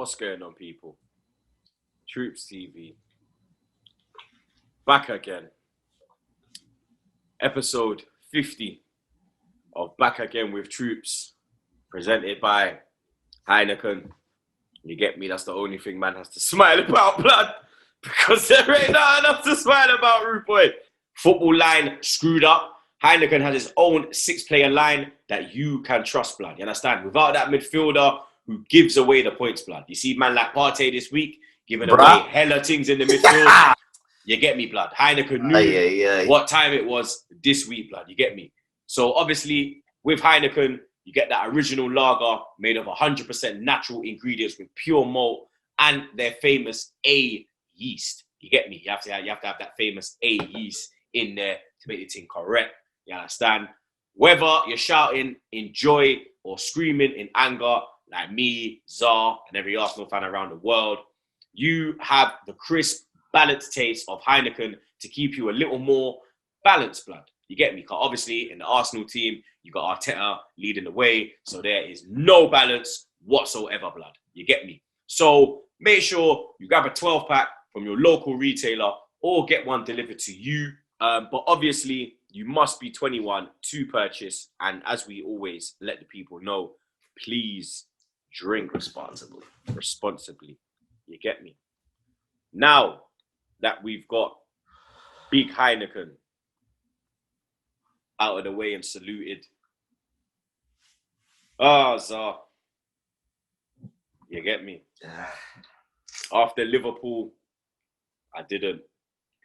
What's going on, people? TroopzTV. Back again. Episode 50 of Back Again with Troopz. Presented by Heineken. You get me? That's the only thing man has to smile about, blood. Because there ain't nothing else to smile about, rude boy. Football line screwed up. Heineken has his own 6-player line that you can trust, blood. You understand? Without that midfielder who gives away the points, blood. You see man like Partey this week giving away hella things in the midfield. You get me, blood. Heineken knew what time it was this week, blood. You get me? So obviously with Heineken, you get that original lager made of 100% natural ingredients with pure malt and their famous A yeast. You get me? You have to have that famous A yeast in there to make the thing correct. You understand? Whether you're shouting in joy or screaming in anger, like me, Zar, and every Arsenal fan around the world, you have the crisp, balanced taste of Heineken to keep you a little more balanced, blood. You get me? Because obviously in the Arsenal team, you got Arteta leading the way, so there is no balance whatsoever, blood. You get me? So make sure you grab a 12-pack from your local retailer or get one delivered to you. But obviously, you must be 21 to purchase. And as we always let the people know, please drink responsibly. You get me? Now that we've got big Heineken out of the way and saluted. Zah. You get me? After Liverpool, I didn't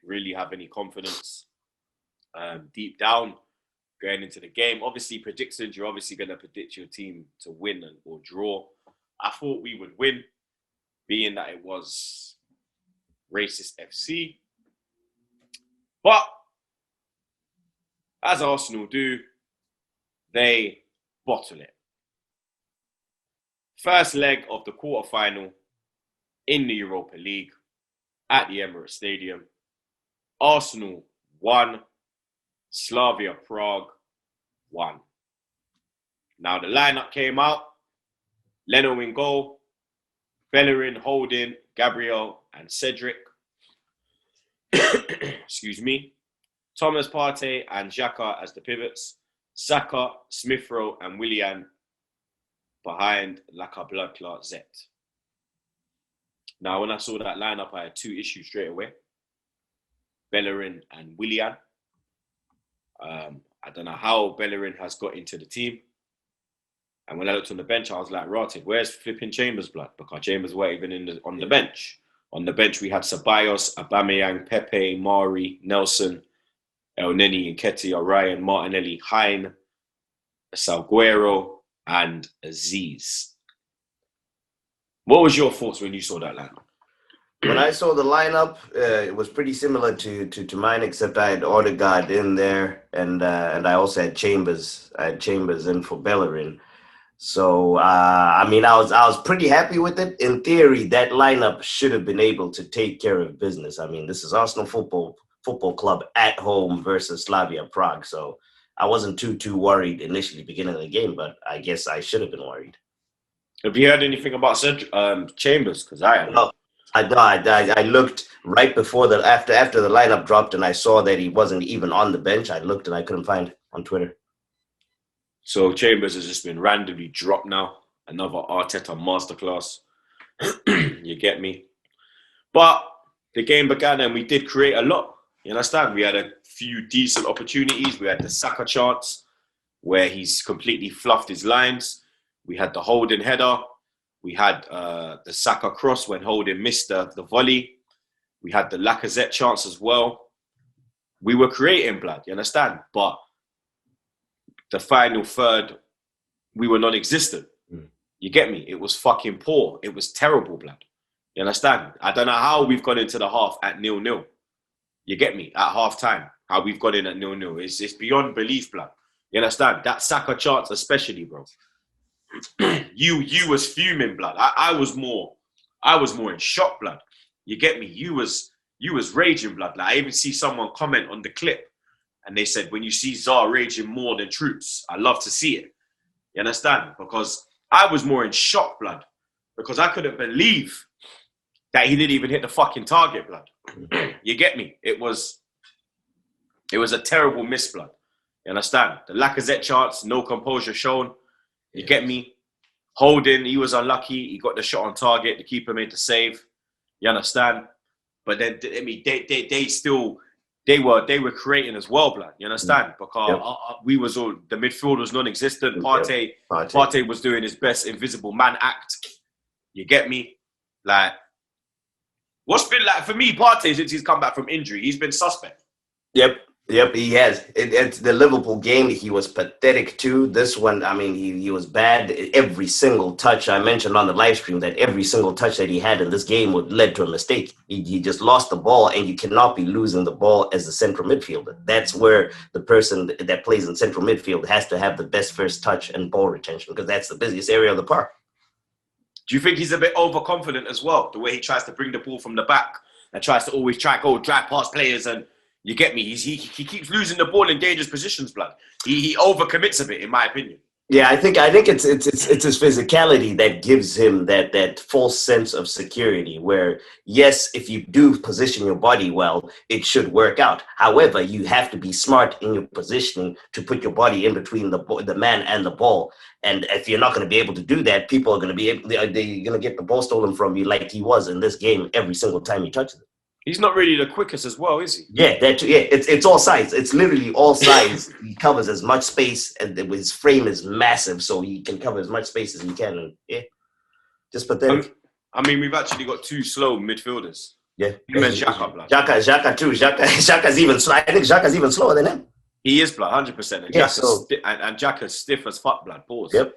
really have any confidence. Deep down, going into the game. Obviously, predictions, you're obviously going to predict your team to win or draw. I thought we would win, being that it was racist FC. But, as Arsenal do, they bottle it. First leg of the quarterfinal in the Europa League at the Emirates Stadium. Arsenal won. Slavia Prague won. Now the lineup came out. Leno in goal. Bellerin, Holding, Gabriel and Cedric. Excuse me. Thomas Partey and Xhaka as the pivots. Saka, Smith Rowe and Willian behind like a blood clot Zet. Now when I saw that lineup, I had two issues straight away. Bellerin and Willian. I don't know how Bellerin has got into the team. And when I looked on the bench, I was like, rotted, where's flipping Chambers, blood? Because Chambers weren't even on the bench. On the bench, we had Ceballos, Aubameyang, Pepe, Mari, Nelson, El Neni, Nketiah, Ryan, Martinelli, Hein, Salguero, and Aziz. What was your thoughts when you saw that lineup? When I saw the lineup, it was pretty similar to mine, except I had Odegaard in there, and I also had Chambers. I had Chambers in for Bellerin. So I was pretty happy with it. In theory, that lineup should have been able to take care of business. I mean, this is Arsenal Football Club at home versus Slavia Prague. So I wasn't too worried initially beginning of the game, but I guess I should have been worried. Have you heard anything about Chambers? Because I haven't. No. I looked right before after the lineup dropped, and I saw that he wasn't even on the bench. I looked and I couldn't find on Twitter. So Chambers has just been randomly dropped now. Another Arteta masterclass. You get me? But the game began and we did create a lot. You understand? We had a few decent opportunities. We had the Saka chance where he's completely fluffed his lines. We had the Holding header. We had the Saka cross when Holding missed the volley. We had the Lacazette chance as well. We were creating, blood, you understand? But the final third, we were non-existent. You get me? It was fucking poor. It was terrible, blood. You understand? I don't know how we've gone into the half at 0-0. You get me? At half time, how we've got in at 0-0. It's beyond belief, blood. You understand? That Saka chance especially, bro. You was fuming, blood. I was more in shock, blood. You get me? You was raging, blood. Like I even see someone comment on the clip and they said, when you see Zar raging more than Troopz, I love to see it. You understand? Because I was more in shock, blood. because I couldn't believe that he didn't even hit the fucking target, blood. You get me? It was a terrible miss, blood. You understand? The Lacazette chance, no composure shown. You get me? Holding, he was unlucky. He got the shot on target. The keeper made the save. You understand? But then, I mean, they were creating as well, blood. You understand? Because we was all, the midfield was non-existent. Partey was doing his best invisible man act. You get me? Like, what's been like for me, Partey, since he's come back from injury, he's been suspect. Yep, he has. It's the Liverpool game. He was pathetic too. This one, I mean, he was bad. Every single touch, I mentioned on the live stream that every single touch that he had in this game would led to a mistake. He just lost the ball, and you cannot be losing the ball as a central midfielder. That's where the person that plays in central midfield has to have the best first touch and ball retention, because that's the busiest area of the park. Do you think he's a bit overconfident as well? The way he tries to bring the ball from the back and tries to always drive past players, and you get me? He keeps losing the ball in dangerous positions, blood. He overcommits a bit, in my opinion. Yeah, I think it's his physicality that gives him that false sense of security, where yes, if you do position your body well, it should work out. However, you have to be smart in your positioning to put your body in between the man and the ball. And if you're not going to be able to do that, people are going to be they're going to get the ball stolen from you, like he was in this game every single time he touches it. He's not really the quickest as well, is he? Yeah, it's all size. It's literally all size. He covers as much space, and his frame is massive, so he can cover as much space as he can. And yeah, just pathetic. I mean, we've actually got two slow midfielders. Yeah, him and Xhaka, blood. Xhaka too. Xhaka's even slow. I think Xhaka's even slower than him. He is, blood, 100%. And Xhaka's stiff as fuck, blood. Pause. Yep.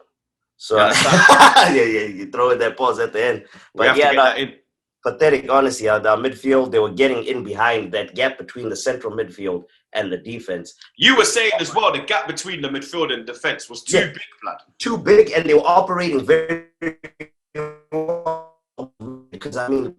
So yeah, you throw in that pause at the end, but that in. Pathetic, honestly. Our midfield, they were getting in behind that gap between the central midfield and the defense. You were saying as well, the gap between the midfield and defense was too big, blood. Too big, and they were operating very well. Because I mean,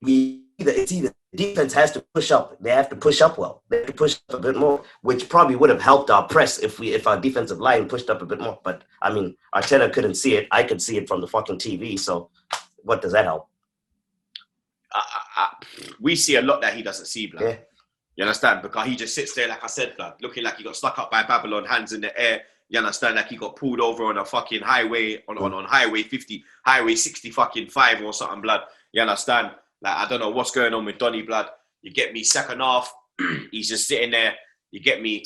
it's either defense has to push up. They have to push up well. They have to push up a bit more, which probably would have helped our press if our defensive line pushed up a bit more. But I mean, Arteta couldn't see it. I could see it from the fucking TV. So what does that help? We see a lot that he doesn't see, blood. Yeah. You understand? Because he just sits there, like I said, blood, looking like he got stuck up by Babylon, hands in the air. You understand? Like he got pulled over on a fucking highway, on highway 50, highway 60 fucking 5 or something, blood. You understand? Like, I don't know what's going on with Donny, blood. You get me? Second half, he's just sitting there. You get me?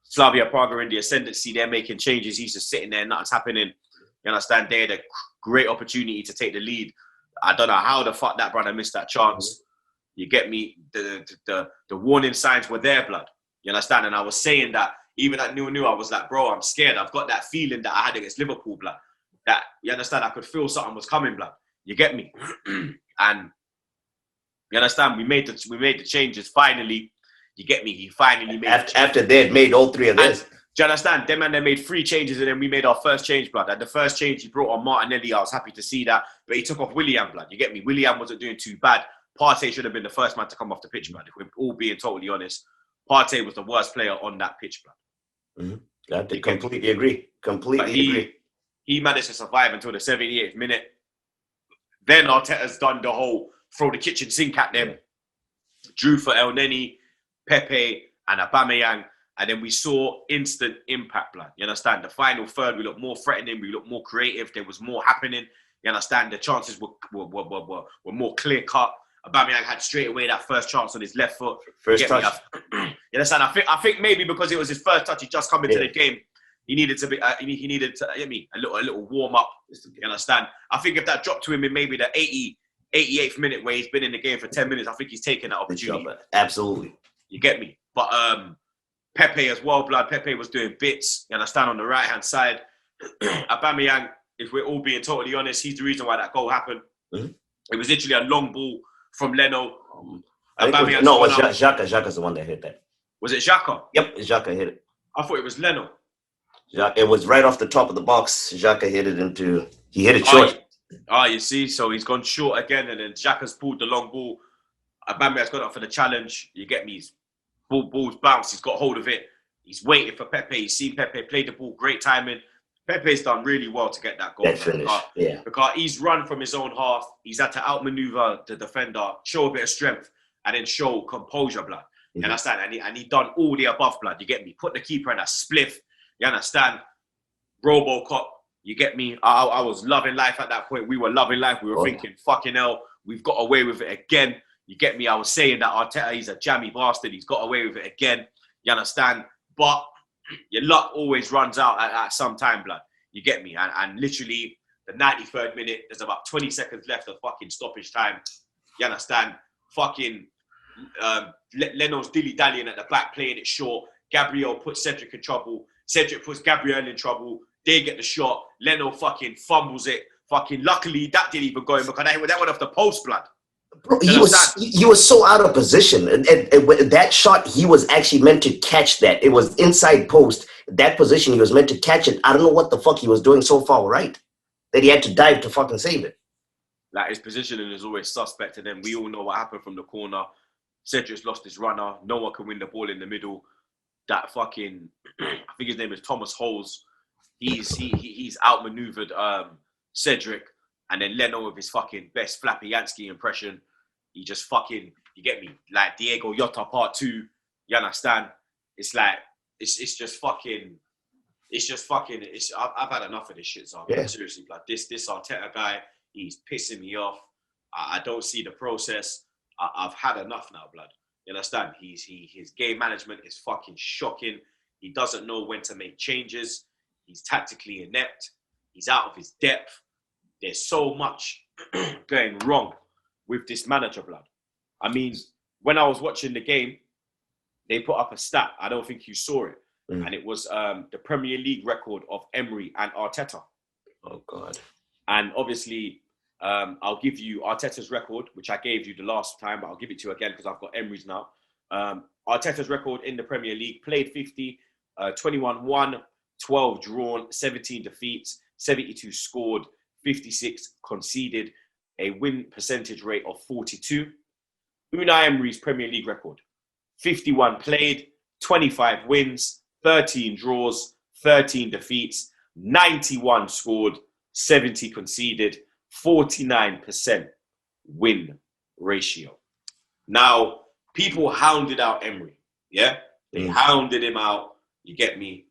Slavia Praga in the ascendancy, they're making changes. He's just sitting there, nothing's happening. You understand? They had a great opportunity to take the lead. I don't know how the fuck that brother missed that chance. You get me? The warning signs were there, blood. You understand? And I was saying that even at 0-0, I was like, bro, I'm scared. I've got that feeling that I had against Liverpool, blood. That, you understand? I could feel something was coming, blood. You get me? And you understand? We made the changes finally. You get me? He finally made after they had made all three of this. Do you understand? Them and they made 3 changes, and then we made our first change, blood. And the first change he brought on Martinelli, I was happy to see that. But he took off Willian, blood. You get me? Willian wasn't doing too bad. Partey should have been the first man to come off the pitch, blood. If we're all being totally honest, Partey was the worst player on that pitch, blood. Mm-hmm. I completely agree. Agree. He managed to survive until the 78th minute. Then Arteta's done the whole throw the kitchen sink at them. Drew for El Neni, Pepe, and Aubameyang. And then we saw instant impact, blood. You understand? The final third, we looked more threatening. We looked more creative. There was more happening. You understand? The chances were more clear cut. Aubameyang had straight away that first chance on his left foot. First touch. You understand? I think maybe because it was his first touch, he just come into the game. He needed to be. He needed to. A little warm up. You understand? I think if that dropped to him in maybe the 88th minute, where he's been in the game for 10 minutes, I think he's taken that opportunity. Absolutely. You get me? But Pepe as well, blood. Pepe was doing bits. You understand? On the right hand side, Aubameyang. If we're all being totally honest, he's the reason why that goal happened. Mm-hmm. It was literally a long ball from Leno. It was Xhaka. Xhaka's the one that hit that. Was it Xhaka? Yep, Xhaka hit it. I thought it was Leno. It was right off the top of the box. Xhaka hit it he hit it short. You see? So he's gone short again, and then Xhaka's pulled the long ball. Aubameyang's got up for the challenge. You get me? His ball's bounced. He's got hold of it. He's waiting for Pepe. He's seen Pepe play the ball. Great timing. Pepe's done really well to get that goal. That finish, yeah. Because he's run from his own half. He's had to outmaneuver the defender, show a bit of strength, and then show composure, blood. You understand? And he done all the above, blood. You get me? Put the keeper in a spliff. You understand? Robocop. You get me? I was loving life at that point. We were loving life. We were thinking, fucking hell, we've got away with it again. You get me? I was saying that Arteta, he's a jammy bastard. He's got away with it again. You understand? But your luck always runs out at some time, blood. You get me? And literally, the 93rd minute, there's about 20 seconds left of fucking stoppage time. You understand? Fucking Leno's dilly-dallying at the back, playing it short. Gabriel puts Cedric in trouble. Cedric puts Gabriel in trouble. They get the shot. Leno fucking fumbles it. Fucking luckily, that didn't even go in because that went off the post, blood. Bro, he was so out of position. And that shot, he was actually meant to catch that. It was inside post. That position, he was meant to catch it. I don't know what the fuck he was doing so far right that he had to dive to fucking save it. Like, his positioning is always suspect. And then we all know what happened from the corner. Cedric's lost his runner. No one can win the ball in the middle. That fucking, I think his name is Thomas Holes. He's outmaneuvered Cedric. And then Leno with his fucking best Flappy Yansky impression. He just fucking, you get me? Like Diego Jota part 2. You understand? It's like, it's just fucking, I've had enough of this shit, so seriously, like this Arteta guy, he's pissing me off. I don't see the process. I've had enough now, blood. You understand? His game management is fucking shocking. He doesn't know when to make changes. He's tactically inept. He's out of his depth. There's so much going wrong with this manager, blood. I mean, when I was watching the game, they put up a stat. I don't think you saw it. And it was the Premier League record of Emery and Arteta. Oh, God. And obviously, I'll give you Arteta's record, which I gave you the last time, but I'll give it to you again because I've got Emery's now. Arteta's record in the Premier League, played 50, 21 won, 12 drawn, 17 defeats, 72 scored, 56 conceded, a win percentage rate of 42. Unai Emery's Premier League record, 51 played, 25 wins, 13 draws, 13 defeats, 91 scored, 70 conceded, 49% win ratio. Now, people hounded out Emery, yeah? They hounded him out, you get me?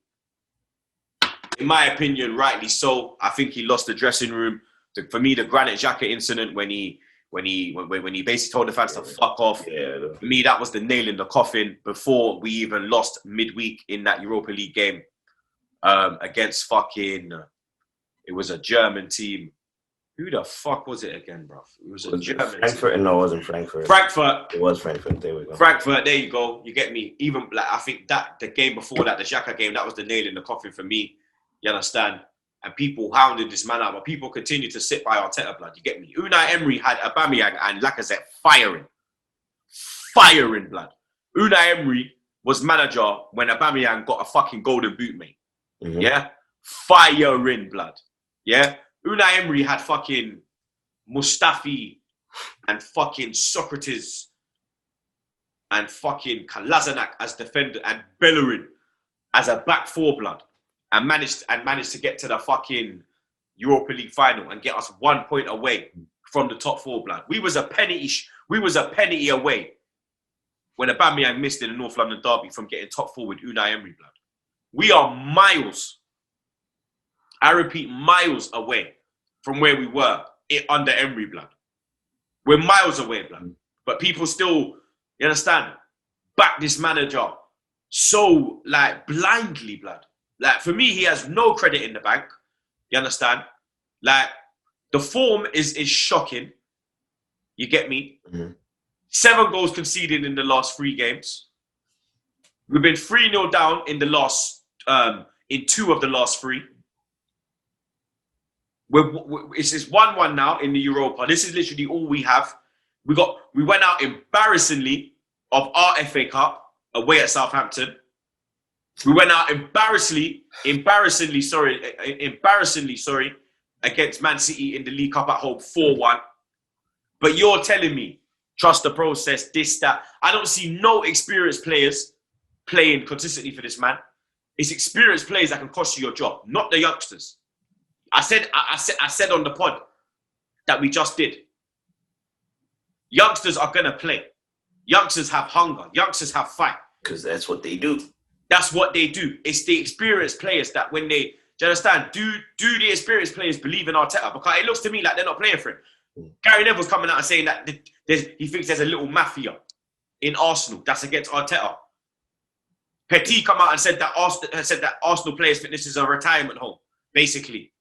In my opinion, rightly so. I think he lost the dressing room. For me, the Granit Xhaka incident when he basically told the fans to fuck off. For me, that was the nail in the coffin before we even lost midweek in that Europa League game against fucking. It was a German team. Who the fuck was it again, bro? It was a German Frankfurt? team. No, it wasn't Frankfurt. Frankfurt. It was Frankfurt. There we go. Frankfurt. There you go. You get me. Even like I think that the game before that, the Xhaka game, that was the nail in the coffin for me. You understand? And people hounded this man out, but people continue to sit by Arteta, blood. You get me? Unai Emery had Aubameyang and Lacazette firing, blood. Unai Emery was manager when Aubameyang got a fucking golden boot, mate. Yeah? Firing, blood. Yeah? Unai Emery had fucking Mustafi and fucking Socrates and fucking Kolasinac as defender and Bellerin as a back four, blood. And managed to get to the fucking Europa League final and get us 1 point away from the top 4, blood. We was a penalty away when Aubameyang missed in the North London derby from getting top 4 with Unai Emery, blood. We are miles, I repeat, miles away from where we were under Emery, blood. We're miles away, blood. But people still, you understand, back this manager so like blindly, blood. Like, for me, he has no credit in the bank. You understand? Like, the form is shocking. You get me? 7 goals conceded in the last 3 games. We've been 3-0 down in the last, in 2 of the last 3. It's 1-1 now in the Europa. This is literally all we have. We went out embarrassingly of our FA Cup away at Southampton. We went out embarrassingly, against Man City in the League Cup at home, 4-1. But you're telling me, trust the process, this, that. I don't see no experienced players playing consistently for this man. It's experienced players that can cost you your job, not the youngsters. I said on the pod that we just did. Youngsters are gonna play. Youngsters have hunger. Youngsters have fight. Because that's what they do. That's what they do. It's the experienced players that when they, do you understand? Do the experienced players believe in Arteta? Because it looks to me like they're not playing for him. Gary Neville's coming out and saying that he thinks there's a little mafia in Arsenal that's against Arteta. Petit come out and said that Arsenal players think this is a retirement home, basically.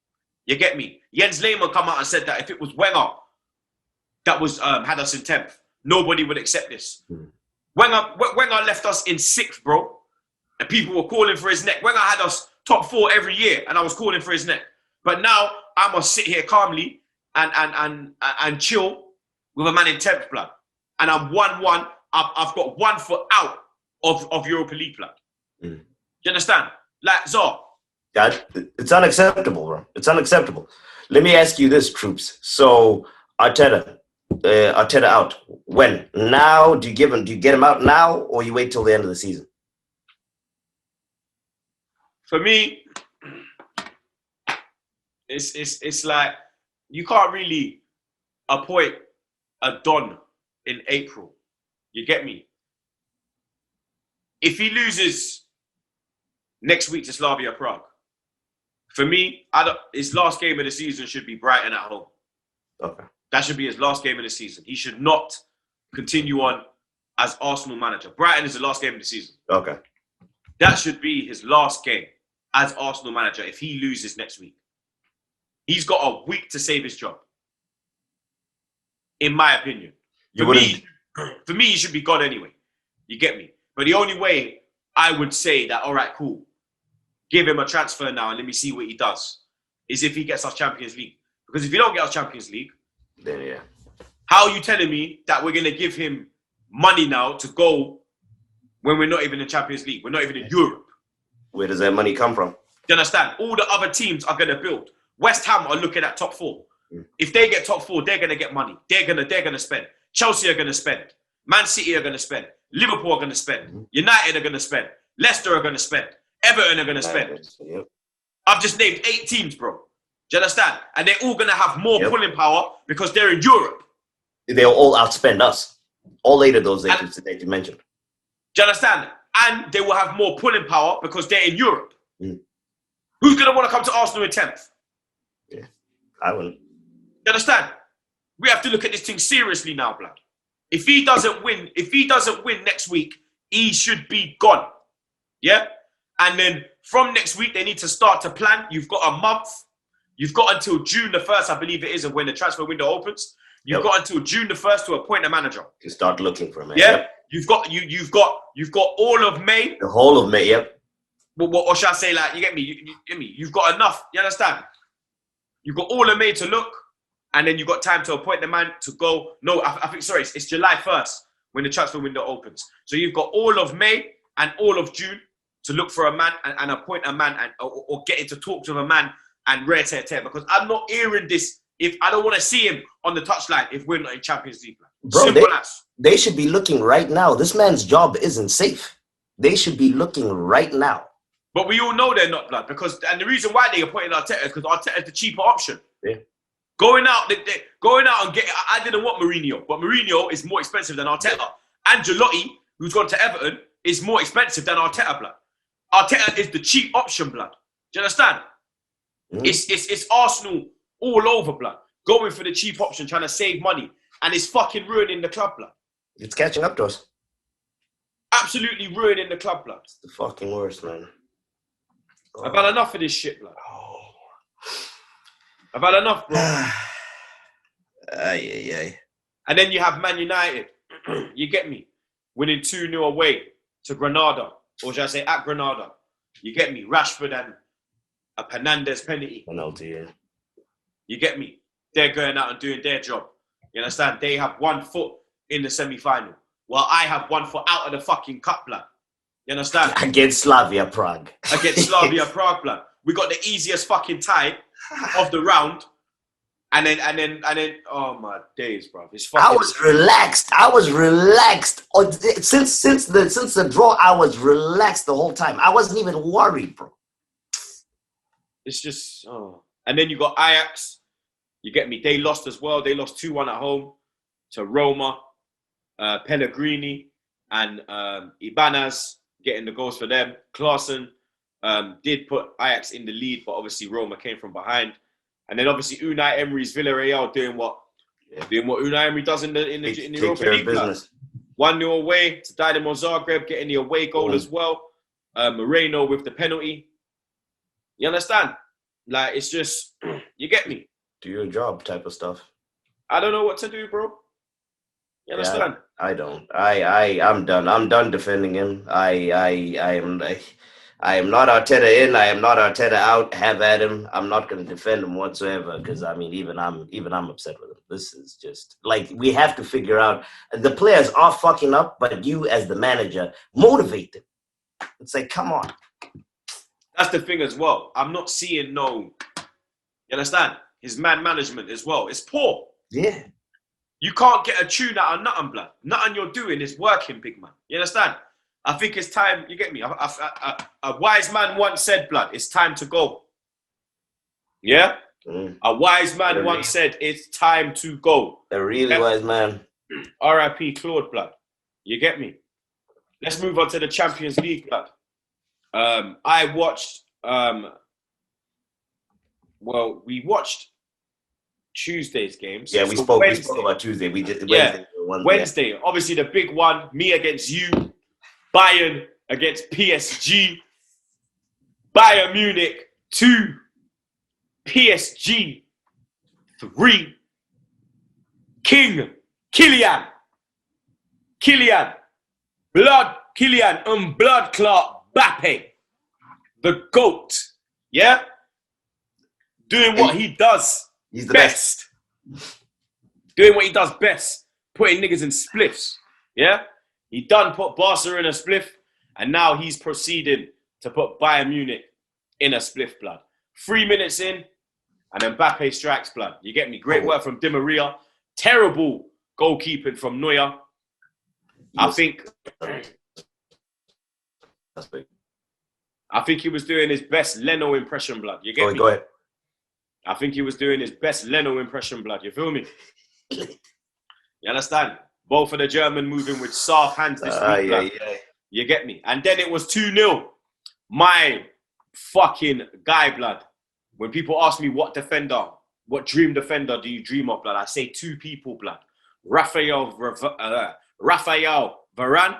You get me? Jens Lehmann come out and said that if it was Wenger that was had us in 10th, nobody would accept this. Wenger left us in 6th, bro. And people were calling for his neck. Wenger had us top 4 every year, and I was calling for his neck. But now I must sit here calmly and chill with a man in 10th, blood. And I'm 1-1. I've got 1 foot out of Europa League, blood. You understand? Like, Zor. That, it's unacceptable, bro. It's unacceptable. Let me ask you this, Troopz. So Arteta out. When? Now? Do you get him out now, or you wait till the end of the season? For me, it's like you can't really appoint a Don in April. You get me? If he loses next week to Slavia Prague, for me, his last game of the season should be Brighton at home. Okay. That should be his last game of the season. He should not continue on as Arsenal manager. Brighton is the last game of the season. Okay. That should be his last game as Arsenal manager if he loses next week. He's got a week to save his job. In my opinion. For me, he should be gone anyway. You get me? But the only way I would say that, all right, cool, give him a transfer now and let me see what he does, is if he gets us Champions League. Because if you don't get us Champions League, then yeah. How are you telling me that we're going to give him money now to go when we're not even in Champions League? We're not even in Europe. Where does that money come from? Do you understand? All the other teams are going to build. West Ham are looking at top 4. If they get top 4, they're going to get money. They're going to spend. Chelsea are going to spend. Man City are going to spend. Liverpool are going to spend. United are going to spend. Leicester are going to spend. Everton are going to spend. Yep. I've just named 8 teams, bro. Do you understand? And they're all going to have more pulling power because they're in Europe. They'll all outspend us. All 8 of those that you mentioned. Do you understand? And they will have more pulling power because they're in Europe. Who's going to want to come to Arsenal in 10th? Yeah, I wouldn't. You understand? We have to look at this thing seriously now, blood. If he doesn't win next week, he should be gone. Yeah? And then from next week, they need to start to plan. You've got a month. You've got until June the 1st, I believe it is, of when the transfer window opens. You've got until June the 1st to appoint a manager. To start looking for a man. Yeah? Yep. You've got all of May. The whole of May, yep. Or should I say, like, you get me? You get me? You've got enough. You understand? You've got all of May to look, and then you've got time to appoint the man to go. No, I think, sorry, it's July 1st when the transfer window opens. So you've got all of May and all of June to look for a man and appoint a man or get into talks with a man and rare tear. Because I'm not hearing this if I don't want to see him on the touchline if we're not in Champions League. Bro, simple as. They should be looking right now. This man's job isn't safe. They should be looking right now. But we all know they're not, blood. And the reason why they appointed Arteta is because Arteta is the cheaper option. Yeah. Going out and getting. I didn't want Mourinho, but Mourinho is more expensive than Arteta. Ancelotti, who's gone to Everton, is more expensive than Arteta, blood. Arteta is the cheap option, blood. Do you understand? It's Arsenal all over, blood. Going for the cheap option, trying to save money. And it's fucking ruining the club, blood. It's catching up to us. Absolutely ruining the club, blood. It's the fucking worst, man. I've had enough of this shit, blood. I've had enough, bro. And then you have Man United. You get me? Winning 2-0 away to Granada. Or should I say at Granada? You get me? Rashford and a Fernandez penalty. Penalty, yeah. You get me? They're going out and doing their job. You understand? They have 1 foot in the semi-final. While I have 1 foot out of the fucking cup, blood. You understand? Against Slavia Prague. Against Slavia Prague, blood. We got the easiest fucking tie of the round. And then, oh my days, bro. It's I fucking. was relaxed. Oh, since the draw, I was relaxed the whole time. I wasn't even worried, bro. It's just. Oh. And then you got Ajax. You get me? They lost as well. They lost 2-1 at home to Roma. Pellegrini and Ibanez getting the goals for them. Klaassen did put Ajax in the lead, but obviously Roma came from behind. And then obviously Unai Emery's Villarreal doing what Unai Emery does in the Europa League. 1-0 away to Dynamo Zagreb, getting the away goal as well. Moreno with the penalty. You understand? Like, it's just, you get me? Do your job type of stuff. I don't know what to do, bro. You understand? Yeah, I don't. I'm done. I'm done defending him. I am not Arteta in. I am not Arteta out. Have at him. I'm not going to defend him whatsoever because I mean, even I'm upset with him. This is just like we have to figure out. The players are fucking up, but you as the manager motivate them. It's like, come on. That's the thing as well. I'm not seeing no. You understand? His man management as well. It's poor. Yeah. You can't get a tune out of nothing, blood. Nothing you're doing is working, big man. You understand? I think it's time, you get me? A wise man once said, blood, it's time to go. Yeah? A wise man once said, it's time to go. A really wise man. R.I.P. Claude, blood. You get me? Let's move on to the Champions League, blood. I watched, we watched Tuesday's games. Yeah, we spoke about Tuesday. We did Wednesday. Obviously, the big one, me against you, Bayern against PSG, Bayern Munich 2, PSG 3, Kylian, blood clot Mbappe, the GOAT, yeah? Doing what he does. He's the best. Doing what he does best. Putting niggas in spliffs. Yeah? He done put Barca in a spliff, and now he's proceeding to put Bayern Munich in a spliff, blood. 3 minutes in, and Mbappe strikes, blood. You get me? Great work from Di Maria. Terrible goalkeeping from Neuer. I think he was doing his best Leno impression, blood. You get me? Go ahead. I think he was doing his best Leno impression, blood. You feel me? You understand? Both of the German moving with soft hands this week, blood. You get me? And then it was 2-0. My fucking guy, blood. When people ask me what dream defender do you dream of, blood? I say 2 people, blood. Rafael Varane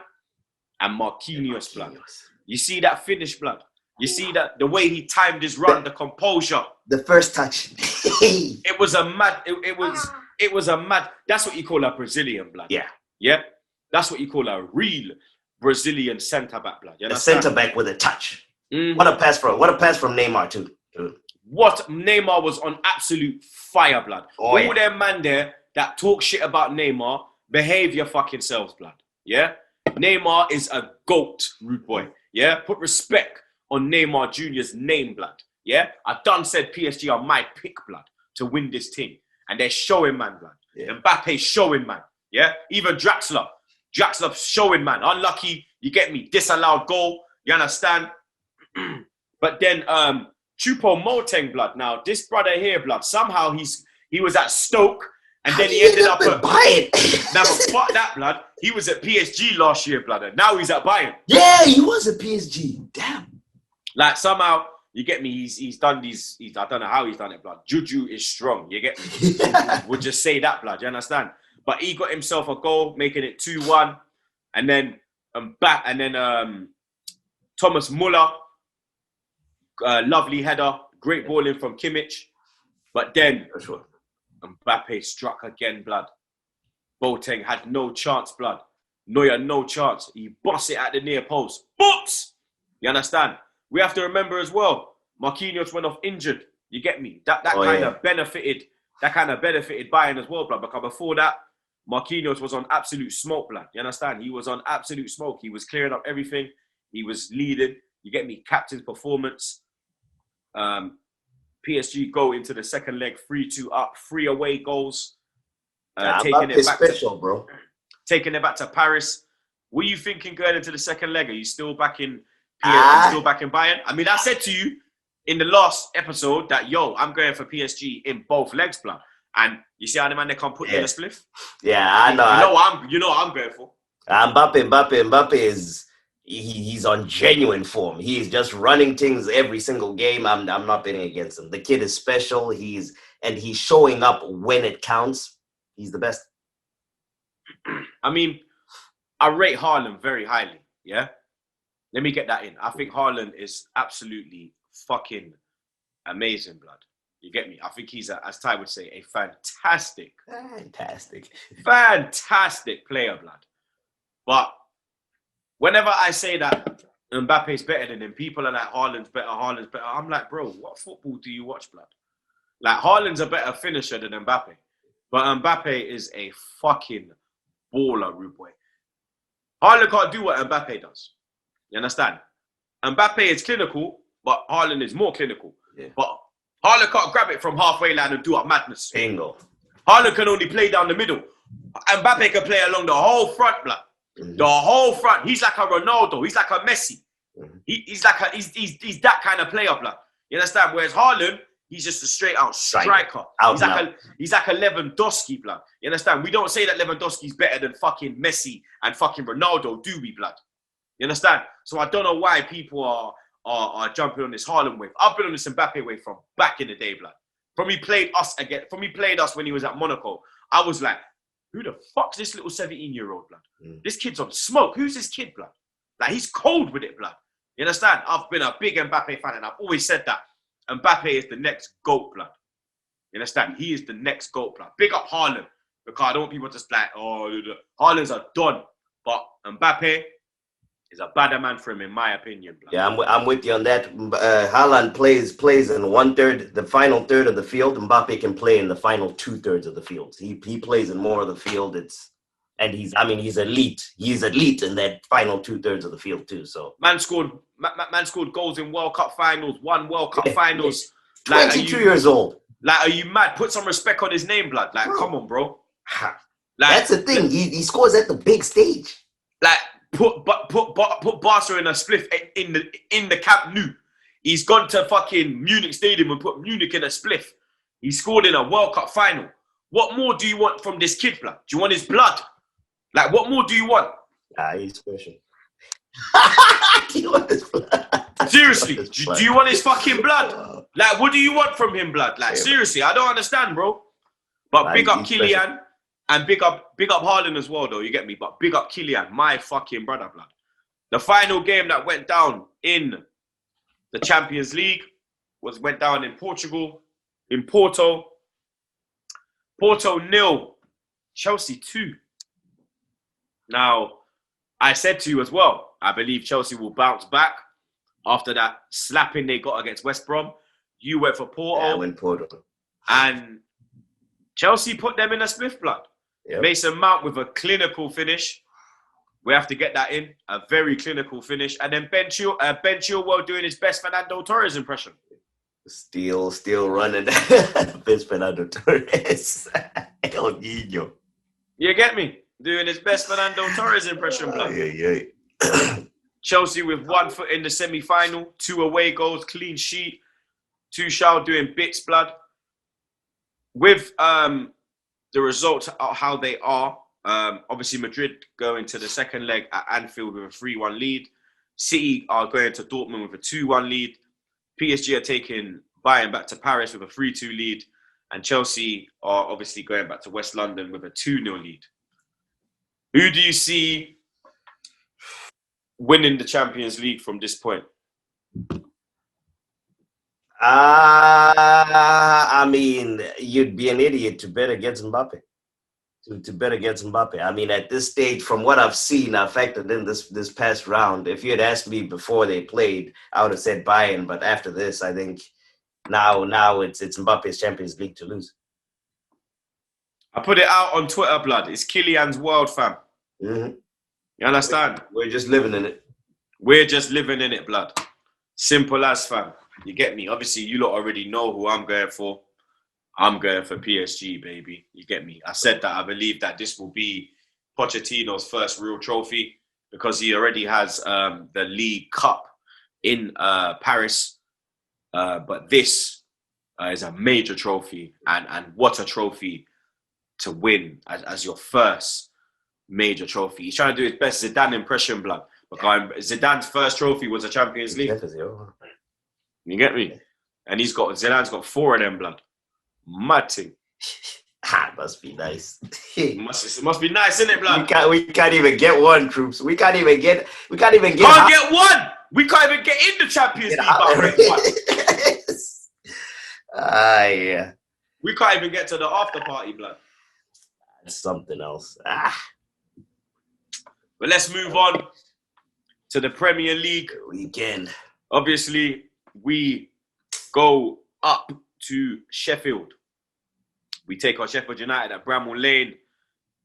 and Marquinhos, blood. You see that finish, blood? You see that the way he timed his run, the composure. The first touch. It was a mad. It was a mad. That's what you call a Brazilian, blood. Yeah. Yeah. That's what you call a real Brazilian centre back, blood. A centre back with a touch. Mm-hmm. What a pass from Neymar too. What Neymar was on absolute fire, blood. All them man there that talk shit about Neymar, behave your fucking selves, blood. Yeah. Neymar is a GOAT, rude boy. Yeah. Put respect on Neymar Jr.'s name, blood. Yeah? I done said PSG are my pick, blood, to win this thing. And they're showing, man, blood. Yeah. Mbappe's showing, man. Yeah? Even Draxler showing, man. Unlucky, you get me, disallowed goal. You understand? But then Choupo-Moting, blood. Now, this brother here, blood, somehow he was at Stoke and then he ended up at Bayern. Now, but fuck that, blood. He was at PSG last year, blood, and now he's at Bayern. Yeah, he was at PSG. Damn. Like, somehow, you get me, he's done these, I don't know how he's done it, blood. Juju is strong, you get me? We'll just say that, blood, you understand? But he got himself a goal, making it 2-1. And then Thomas Muller, lovely header, great ball in from Kimmich. But then Mbappe struck again, blood. Boateng had no chance, blood. Neuer, no chance. He bossed it at the near post. Boops! You understand? We have to remember as well, Marquinhos went off injured. You get me? That kind of benefited Bayern as well, blood. Because before that, Marquinhos was on absolute smoke, blood. You understand? He was on absolute smoke. He was clearing up everything. He was leading. You get me? Captain's performance. PSG go into the second leg 3-2 up, 3 away goals. Mbappe's special, bro. Taking it back to Paris. What are you thinking going into the second leg? Are you still back in Bayern? I mean, I said to you in the last episode that, I'm going for PSG in both legs, blood. And you see how the man they can't put you in a spliff? Yeah, I know. You know what I'm going for. Mbappe is he's on genuine form. He's just running things every single game. I'm not betting against him. The kid is special. He's showing up when it counts. He's the best. I mean, I rate Haaland very highly. Yeah, let me get that in. I think Haaland is absolutely fucking amazing, blood. You get me? I think he's, as Ty would say, a fantastic player, blood. But whenever I say that Mbappe's better than him, people are like, Haaland's better. I'm like, bro, what football do you watch, blood? Like, Haaland's a better finisher than Mbappe. But Mbappe is a fucking baller, rude boy. Haaland can't do what Mbappe does. You understand? Mbappe is clinical, but Haaland is more clinical. Yeah. But Haaland can't grab it from halfway line and do up madness. Bingo. Haaland can only play down the middle. Mbappe can play along the whole front, blood. Mm-hmm. The whole front. He's like a Ronaldo. He's like a Messi. Mm-hmm. He's he's that kind of player, blood. You understand? Whereas Haaland, he's just a straight out striker. He's like a Lewandowski, blood. You understand? We don't say that Lewandowski's better than fucking Messi and fucking Ronaldo, do we, blood? You understand? So I don't know why people are jumping on this Haaland wave. I've been on this Mbappe wave from back in the day, blood. From he played us when he was at Monaco, I was like, who the fuck's this little 17-year-old, blood? Mm. This kid's on smoke. Who's this kid, blood? Like, he's cold with it, blood. You understand? I've been a big Mbappe fan, and I've always said that. Mbappe is the next GOAT, blood. You understand? He is the next GOAT, blood. Big up Haaland. Because I don't want people just like, Haaland's a don. But Mbappe is a better man for him, in my opinion, blood. Yeah, I'm with you on that. Haaland plays in 1/3, the final third of the field. Mbappe can play in the final 2/3 of the field. He plays in more of the field. He's elite. He's elite in that final 2/3 of the field too. So man scored goals in World Cup finals, won World Cup finals. 22 years old. Like, are you mad? Put some respect on his name, blood. Like, come on, bro. Like, that's the thing. He scores at the big stage. Like, put Barca in a spliff in the Camp Nou. He's gone to fucking Munich Stadium and put Munich in a spliff. He scored in a World Cup final. What more do you want from this kid, blood? Do you want his blood? Like, what more do you want? He's special. Do you want his blood? Seriously, do you want his fucking blood? Like, what do you want from him, blood? Like, seriously, I don't understand, bro. But big up Kylian and big up Haaland as well, though. You get me? But big up Kylian, my fucking brother, blood. The final game that went down in the Champions League went down in Portugal, in Porto. Porto 0, Chelsea 2. Now, I said to you as well, I believe Chelsea will bounce back after that slapping they got against West Brom. You went for Porto. Yeah, I went Porto. And Chelsea put them in a spliff, blood. Yep. Mason Mount with a clinical finish. We have to get that in. A very clinical finish. And then Ben Chilwell doing his best Fernando Torres impression. Still running. Best Fernando Torres. El Niño. You get me? Doing his best Fernando Torres impression, blood. Yeah. Chelsea with 1 foot in the semi-final, 2 away goals, clean sheet. Tuchel doing bits, blood. With the results, how they are, obviously Madrid going to the second leg at Anfield with a 3-1 lead. City are going to Dortmund with a 2-1 lead. PSG are taking Bayern back to Paris with a 3-2 lead. And Chelsea are obviously going back to West London with a 2-0 lead. Who do you see winning the Champions League from this point? I mean, you'd be an idiot to bet against Mbappe. To bet against Mbappe. I mean, at this stage, from what I've seen, I factored in this past round. If you had asked me before they played, I would have said Bayern. But after this, I think now it's Mbappe's Champions League to lose. I put it out on Twitter, blood. It's Kylian's world, fam. Mm-hmm. You understand? We're just living in it. We're just living in it, blood. Simple as, fam. You get me? Obviously, you lot already know who I'm going for. I'm going for PSG, baby. You get me? I said that I believe that this will be Pochettino's first real trophy because he already has the League Cup in Paris. But this is a major trophy. And what a trophy to win as your first major trophy. He's trying to do his best Zidane impression, blood. Because Zidane's first trophy was a Champions League. You get me? And Zidane's got 4 of them, blood. Mad thing. Must be nice. It must be nice, isn't it, blood? We can't even get one, Troopz. We can't even get. Can't get one. We can't even get in the Champions League. Yeah. We can't even get to the after party, blood. That's something else. But let's move on to the Premier League weekend. Obviously, we go up to Sheffield. We take on Sheffield United at Bramall Lane.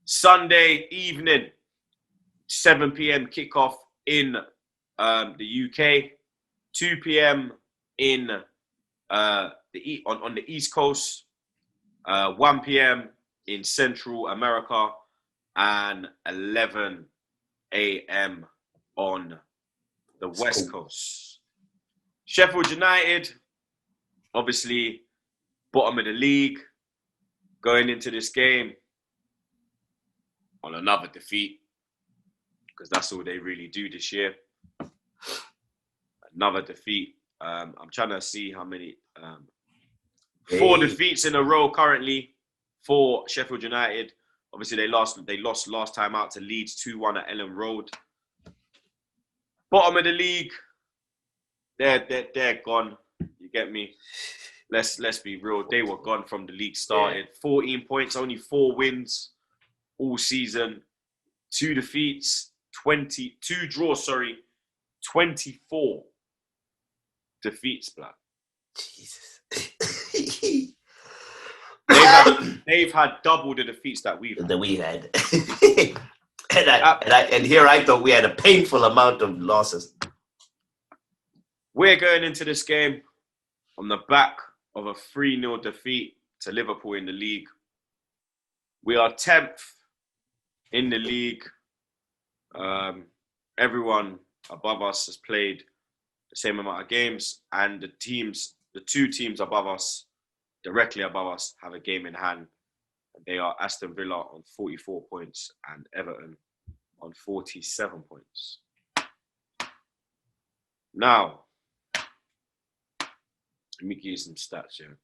Sunday evening, 7 p.m. kickoff in the UK. 2 p.m. in on the East Coast. 1 p.m. in Central America. And 11 a.m. on the West Coast. Sheffield United, obviously, bottom of the league. Going into this game on another defeat, because that's all they really do this year. Another defeat. I'm trying to see how many. 4 defeats in a row currently for Sheffield United. Obviously, they lost last time out to Leeds 2-1 at Ellen Road. Bottom of the league. They're gone. You get me? Let's be real. They were gone from the league started. 14 points, only 4 wins all season. 2 defeats, 2 draws, 24 defeats, blood. Jesus. They've had double the defeats that we've had. and here I thought we had a painful amount of losses. We're going into this game on the back of a 3-0 defeat to Liverpool in the league. We are 10th in the league. Everyone above us has played the same amount of games, and the 2 teams above us, directly above us, have a game in hand. They are Aston Villa on 44 points and Everton on 47 points. Now, let me give you some stats here.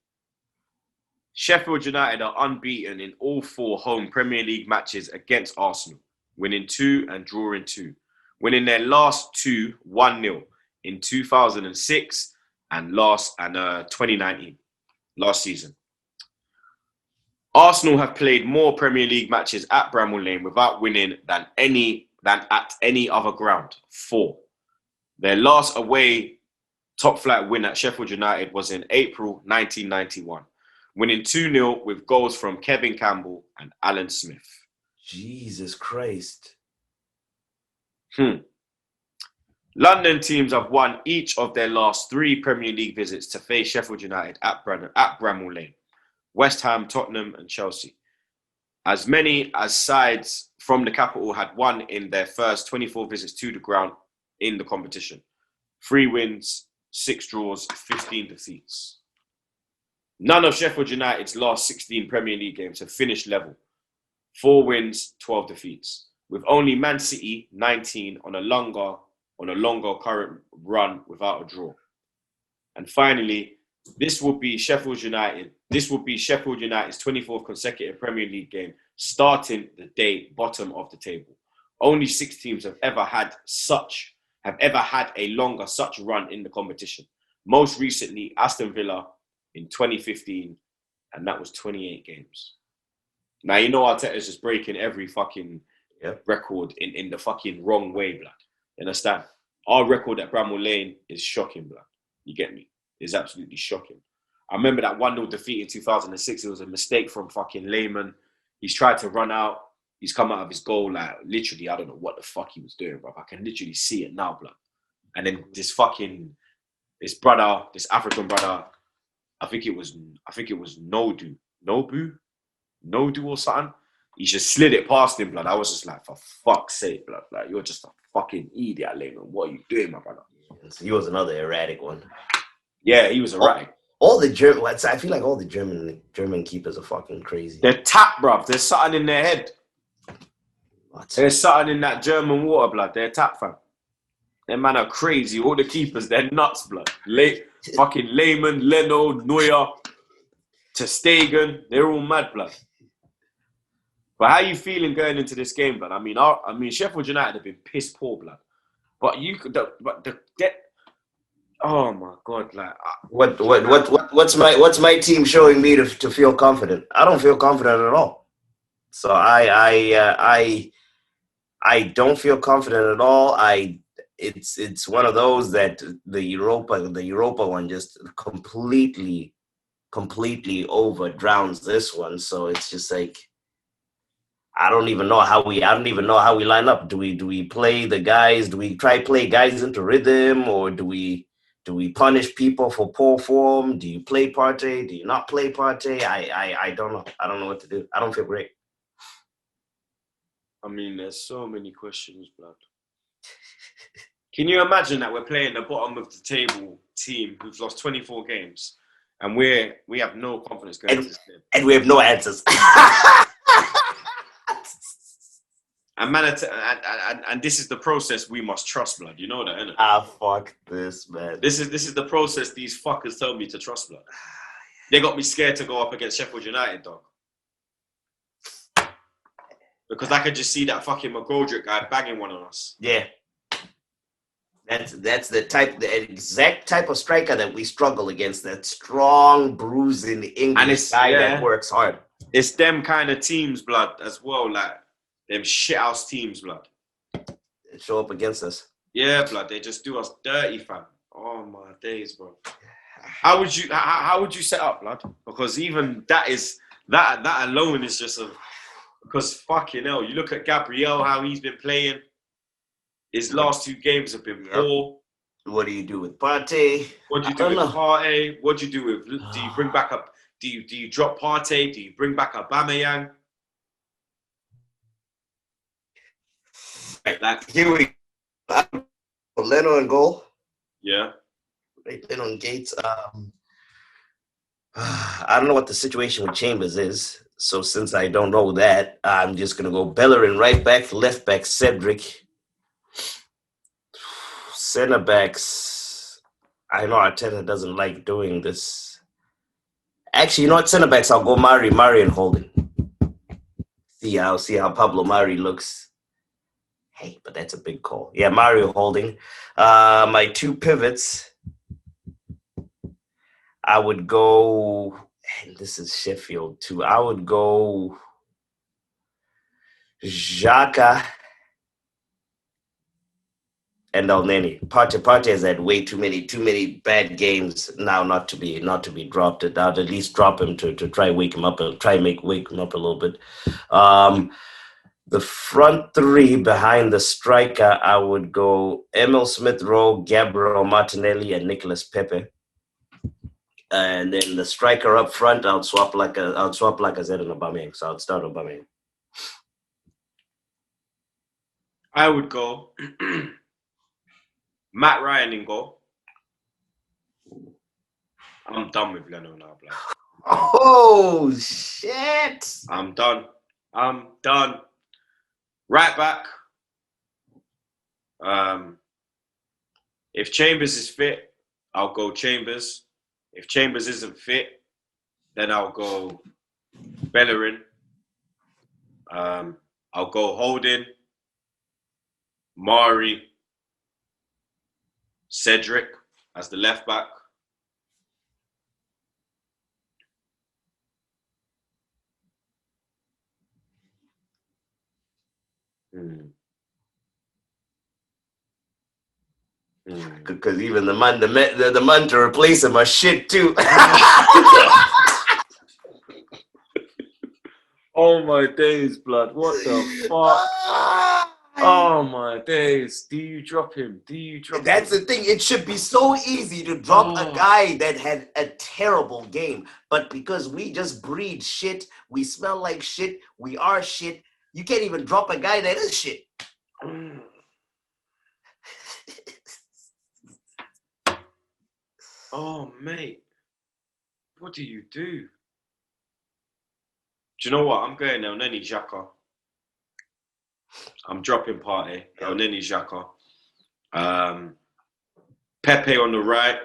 Sheffield United are unbeaten in all 4 home Premier League matches against Arsenal, winning 2 and drawing 2. Winning their last 2 1-0 in 2006 and 2019, last season. Arsenal have played more Premier League matches at Bramall Lane without winning than at any other ground, 4. Their last away top flight win at Sheffield United was in April 1991, winning 2-0 with goals from Kevin Campbell and Alan Smith. Jesus Christ. London teams have won each of their last 3 Premier League visits to face Sheffield United at Bramall Lane. West Ham, Tottenham and Chelsea. As many as sides from the capital had won in their first 24 visits to the ground in the competition. 3 wins, 6 draws, 15 defeats. None of Sheffield United's last 16 Premier League games have finished level. 4 wins, 12 defeats. With only Man City 19 on a longer current run without a draw. And finally, this will be Sheffield United's 24th consecutive Premier League game, starting the day bottom of the table. Only 6 teams have ever had a longer such run in the competition. Most recently, Aston Villa in 2015, and that was 28 games. Now, you know Arteta's just breaking every fucking record in the fucking wrong way, blood. You understand? Our record at Bramall Lane is shocking, blood. You get me? It's absolutely shocking. I remember that 1-0 defeat in 2006. It was a mistake from fucking Lehman. He's tried to run out. He's come out of his goal like literally, I don't know what the fuck he was doing, bro. I can literally see it now, blood. And then this fucking this brother, this African brother, I think it was Nobu or something. He just slid it past him, blood. I was just like, for fuck's sake, blood. Like, you're just a fucking idiot, Lehman. What are you doing, my brother? He was another erratic one. Yeah, he was erratic. All the German, I feel like all the German keepers are fucking crazy. They're tapped, bruv. There's something in their head. What? There's something in that German water, blood. They're tapped, fam. Them man are crazy. All the keepers, they're nuts, blood. Fucking Lehman, Leno, Neuer, Ter Stegen, they're all mad, blood. But how you feeling going into this game, blood? I mean, Sheffield United have been piss poor, blood. But oh my god, like what's my team showing me to feel confident? I don't feel confident at all. So I don't feel confident at all. It's one of those that the Europa one just completely over drowns this one. So it's just like I don't even know how we line up. Do we play the guys? Do we try play guys into rhythm, or do we punish people for poor form? Do you play Partey? Do you not play Partey? I don't know. I don't know what to do. I don't feel great. I mean, there's so many questions, blood. Can you imagine that we're playing the bottom of the table team who've lost 24 games, and we have no confidence going into this game, and we have no answers. And this is the process we must trust, blood. You know that, innit? Fuck this, man. This is the process these fuckers tell me to trust, blood. They got me scared to go up against Sheffield United, dog. Because I could just see that fucking McGoldrick guy banging one on us. Yeah. That's the exact type of striker that we struggle against. That strong, bruising English guy that works hard. It's them kind of teams, blood, as well. Like them shithouse teams, blood. They show up against us. Yeah, blood. They just do us dirty, fam. Oh my days, bro. How would you set up, blood? Because even that alone is just because fucking hell. You look at Gabriel, how he's been playing. His last two games have been poor. What do you do with Partey? What do you do with Partey? What do you do with? Do you bring back up? Do you drop Partey? Do you bring back Aubameyang? Like here we go. Leno and goal. Yeah. Leno and Gates. I don't know what the situation with Chambers is. So since I don't know that, I'm just gonna go Bellerin right back, left back Cedric. Center backs, I know Arteta doesn't like doing this. Actually, you know what? Center backs, I'll go Mari and Holding. See how Pablo Mari looks. Hey, but that's a big call. Yeah, Mari Holding. My two pivots, I would go, and this is Sheffield too. I would go Xhaka and Elneny. Partey has had way too many bad games now not to be dropped. I'd at least drop him to try wake him up a little bit. The front three behind the striker, I would go Emil Smith-Rowe, Gabriel Martinelli, and Nicolas Pepe. And then the striker up front, I'll swap like I said in Aubameyang. So I'd start Aubameyang. I would go Matt Ryan in goal. I'm done with Leno now, blood. Oh shit! I'm done. Right back. If Chambers is fit, I'll go Chambers. If Chambers isn't fit, then I'll go Bellerin. I'll go Holding, Mari, Cedric as the left back. Because even the man to replace him are shit too. Oh my days, blood! What the fuck? Oh my days. Do you drop him? Do you drop That's him? the thing. It should be so easy to drop a guy that had a terrible game. But because we just breed shit, we smell like shit, we are shit, you can't even drop a guy that is shit. Oh, mate. What do you do? Do you know what? I'm going El Neni Xhaka. I'm dropping Partey. El Neni Xhaka. Pepe on the right.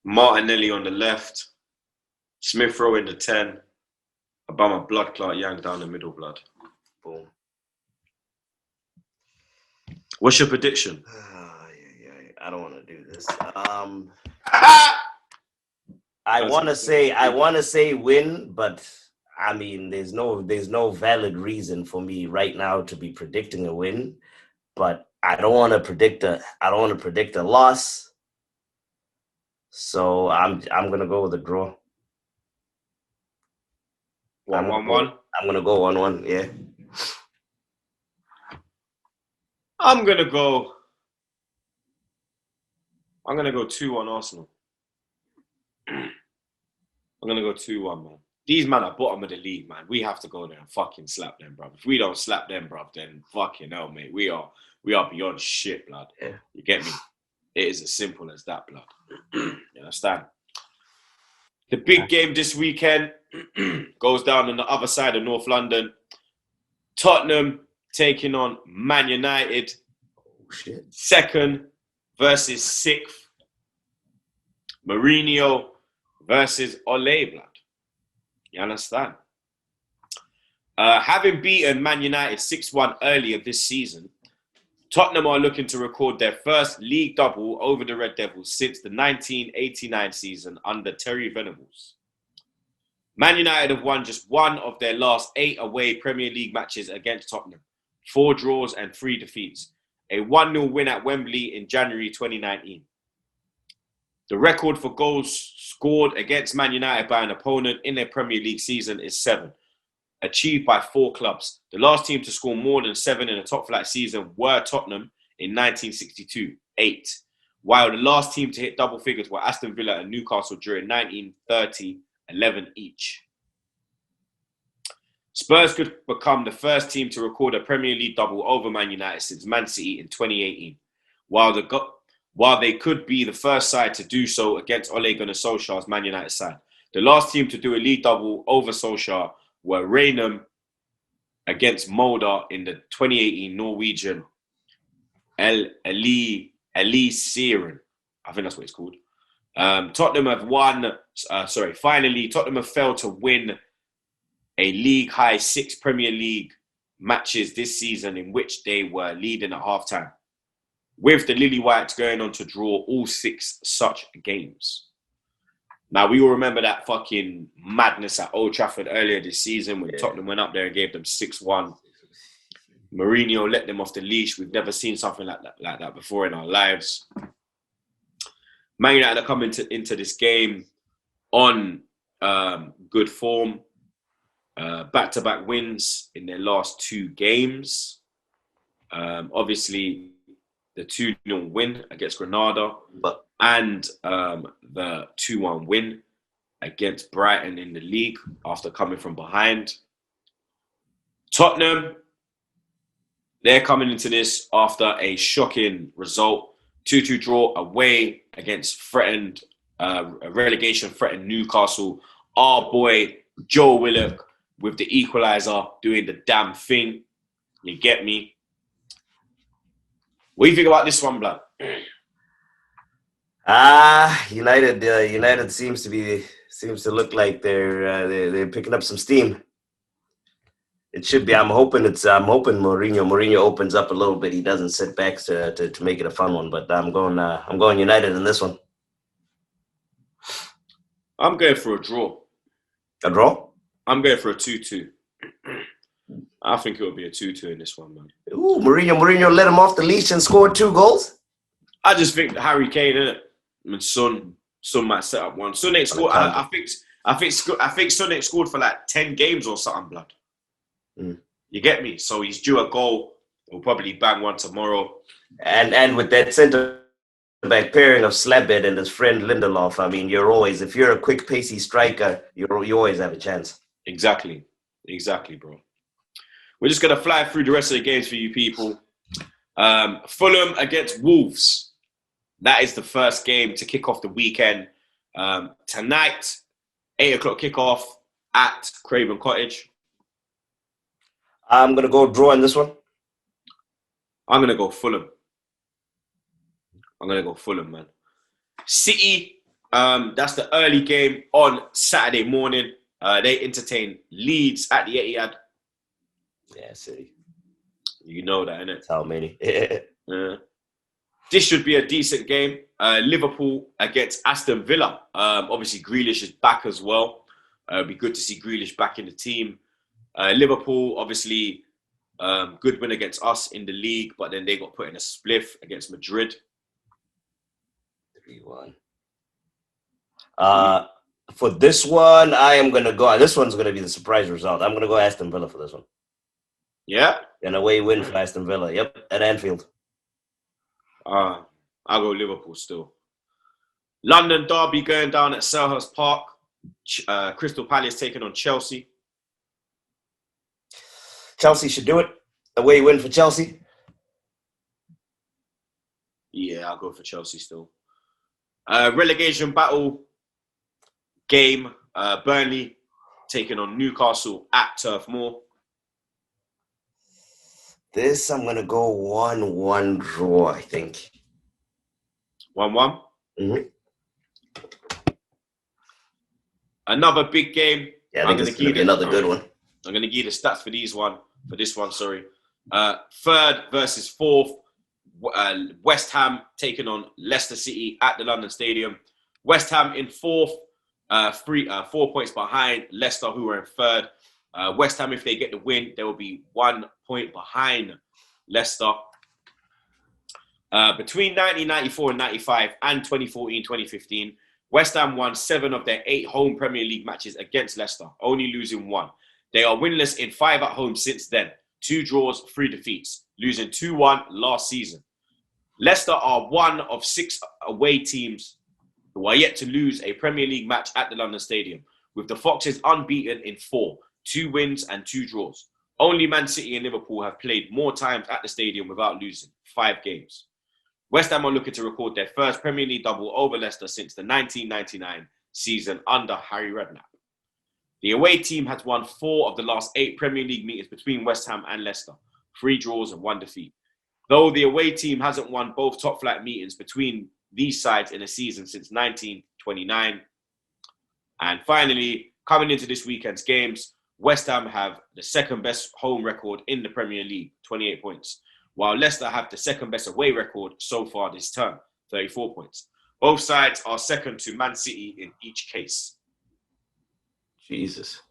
Martinelli on the left. Smith Rowe in the 10. Obama blood clot Yang down the middle, blood. Boom. What's your prediction? I don't want to do this. I want to say win, but I mean, there's no valid reason for me right now to be predicting a win. But I don't want to predict a loss. So I'm gonna go with a draw. 1-1. I'm gonna go 1-1. Yeah. I'm gonna go 2-1 Arsenal. I'm gonna go 2-1, man. These men are bottom of the league, man. We have to go there and fucking slap them, bro. If we don't slap them, bro, then fucking hell, mate. We are beyond shit, blood. Yeah. You get me? It is as simple as that, blood. You understand? The big game this weekend goes down on the other side of North London. Tottenham taking on Man United. Oh, shit. 2nd versus 6th. Mourinho versus Ole, blood. You understand? Having beaten Man United 6-1 earlier this season, Tottenham are looking to record their first league double over the Red Devils since the 1989 season under Terry Venables. Man United have won just one of their last 8 away Premier League matches against Tottenham, 4 draws and 3 defeats, a 1-0 win at Wembley in January 2019. The record for goals scored against Man United by an opponent in their Premier League season is 7, achieved by 4 clubs. The last team to score more than 7 in a top-flight season were Tottenham in 1962, 8, while the last team to hit double figures were Aston Villa and Newcastle during 1930, 11 each. Spurs could become the first team to record a Premier League double over Man United since Man City in 2018, while they could be the first side to do so against Ole Gunnar Solskjaer's Man United side. The last team to do a league double over Solskjaer were Rainham against Molde in the 2018 Norwegian Eliteserien. I think that's what it's called. Tottenham have Tottenham have failed to win a league-high 6 Premier League matches this season in which they were leading at halftime, with the Lily Whites going on to draw all 6 such games. Now, we all remember that fucking madness at Old Trafford earlier this season when Tottenham went up there and gave them 6-1. Mourinho let them off the leash. We've never seen something like that before in our lives. Man United are coming into this game on good form. Back-to-back wins in their last 2 games. Obviously, the 2-0 win against Granada and the 2-1 win against Brighton in the league after coming from behind. Tottenham, they're coming into this after a shocking result. 2-2 draw away against relegation-threatened Newcastle. Our boy, Joe Willock, with the equaliser, doing the damn thing. You get me? What do you think about this one, blood? United seems to look like they're picking up some steam. It should be. I'm hoping Mourinho opens up a little bit. He doesn't sit back to make it a fun one. But I'm going United in this one. I'm going for a draw. A draw? I'm going for a 2-2. I think it will be a 2-2 in this one, man. Ooh, Mourinho let him off the leash and scored 2 goals. I just think Harry Kane, innit? I mean, Son might set up one. Son ain't scored. I think Son ain't scored for like 10 games or something, blood. You get me? So he's due a goal We'll probably bang one tomorrow. And with that centre-back pairing of Slabhead and his friend Lindelof, I mean, if you're a quick, pacey striker, you always have a chance. Exactly, bro. We're just going to fly through the rest of the games for you people. Fulham against Wolves. That is the first game to kick off the weekend. Tonight, 8 o'clock kickoff at Craven Cottage. I'm going to go draw in this one. I'm going to go Fulham. Man. City, that's the early game on Saturday morning. They entertain Leeds at the Etihad. Yeah, City. You know that, innit? How many? Yeah. This should be a decent game. Liverpool against Aston Villa. Obviously, Grealish is back as well. It'd be good to see Grealish back in the team. Liverpool, obviously, good win against us in the league, but then they got put in a spliff against Madrid. 3-1. For this one, I am going to go. This one's going to be the surprise result. I'm going to go Aston Villa for this one. Yeah? An away win for Aston Villa. Yep, at Anfield. I'll go Liverpool still. London derby going down at Selhurst Park. Crystal Palace taking on Chelsea. Chelsea should do it. Away win for Chelsea. Yeah, I'll go for Chelsea still. Relegation battle game. Burnley taking on Newcastle at Turf Moor. This, I'm going to go 1-1 draw, I think. 1-1? Mm-hmm. Another big game. Yeah, I think it's going to be another good one. I'm going to give you the stats for this one. Third versus fourth. West Ham taking on Leicester City at the London Stadium. West Ham in fourth, 4 points behind Leicester, who are in third. West Ham, if they get the win, they will be 1 point behind Leicester. Between 1994 and 95 and 2014-2015, West Ham won 7 of their 8 home Premier League matches against Leicester, only losing 1. They are winless in 5 at home since then. 2 draws, 3 defeats, losing 2-1 last season. Leicester are one of 6 away teams who are yet to lose a Premier League match at the London Stadium, with the Foxes unbeaten in 4, 2 wins and 2 draws. Only Man City and Liverpool have played more times at the stadium without losing, 5 games. West Ham are looking to record their first Premier League double over Leicester since the 1999 season under Harry Redknapp. The away team has won 4 of the last 8 Premier League meetings between West Ham and Leicester, 3 draws and 1 defeat. Though the away team hasn't won both top flight meetings between these sides in a season since 1929. And finally, coming into this weekend's games, West Ham have the second best home record in the Premier League, 28 points, while Leicester have the second best away record so far this term, 34 points. Both sides are second to Man City in each case. Jesus.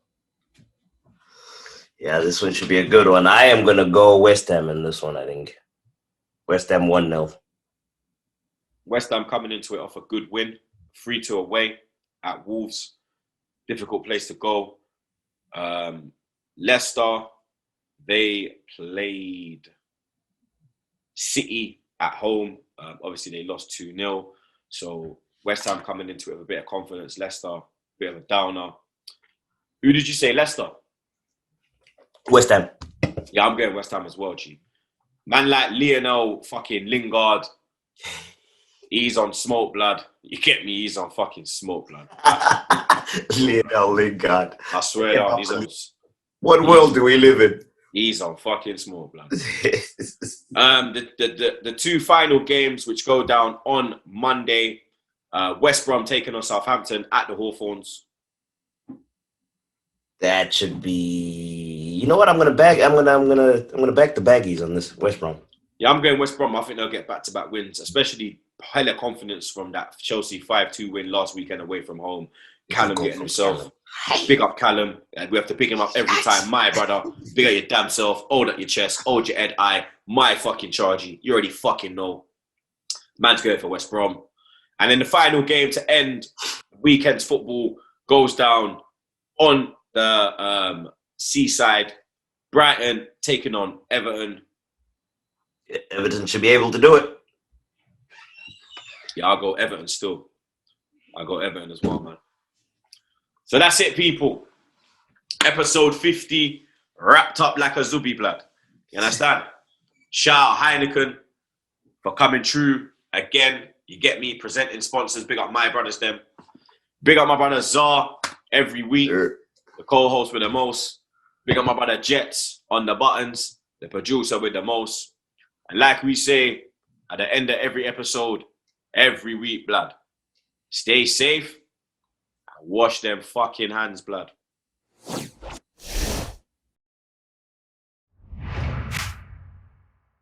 Yeah, this one should be a good one. I am going to go West Ham in this one, I think. West Ham 1-0. West Ham coming into it off a good win, 3-2 away at Wolves. Difficult place to go. Leicester, they played City at home. Obviously, they lost 2-0. So West Ham coming into it with a bit of confidence. Leicester, a bit of a downer. Who did you say, Leicester? West Ham. Yeah, I'm going West Ham as well, G. Man like Lionel fucking Lingard, he's on smoke blood. You get me? He's on fucking smoke blood. Lionel Lingard. I swear down, he's on... What world do we live in? He's on fucking smoke blood. The 2 final games which go down on Monday, West Brom taking on Southampton at the Hawthorns. That should be. You know what? I'm gonna back the baggies on this West Brom. Yeah, I'm going West Brom. I think they'll get back-to-back wins, especially hella confidence from that Chelsea 5-2 win last weekend away from home. Callum getting himself. Pick up Callum. We have to pick him up every time. My brother, big up your damn self. Hold up your chest. Hold your head high. My fucking chargy. You already fucking know. Man's going for West Brom. And then the final game to end weekend's football goes down on the seaside. Brighton taking on Everton. Everton should be able to do it. Yeah, I'll go Everton still. I'll go Everton as well, man. So that's it, people. Episode 50, wrapped up like a Zubi, blood. You understand? Shout out Heineken for coming through again. You get me? Presenting sponsors. Big up my brothers, them. Big up my brother Zar every week. Sure. The co-host with the most. Big up my brother Jets on the buttons. The producer with the most. And like we say at the end of every episode, every week, blood. Stay safe and wash them fucking hands, blood.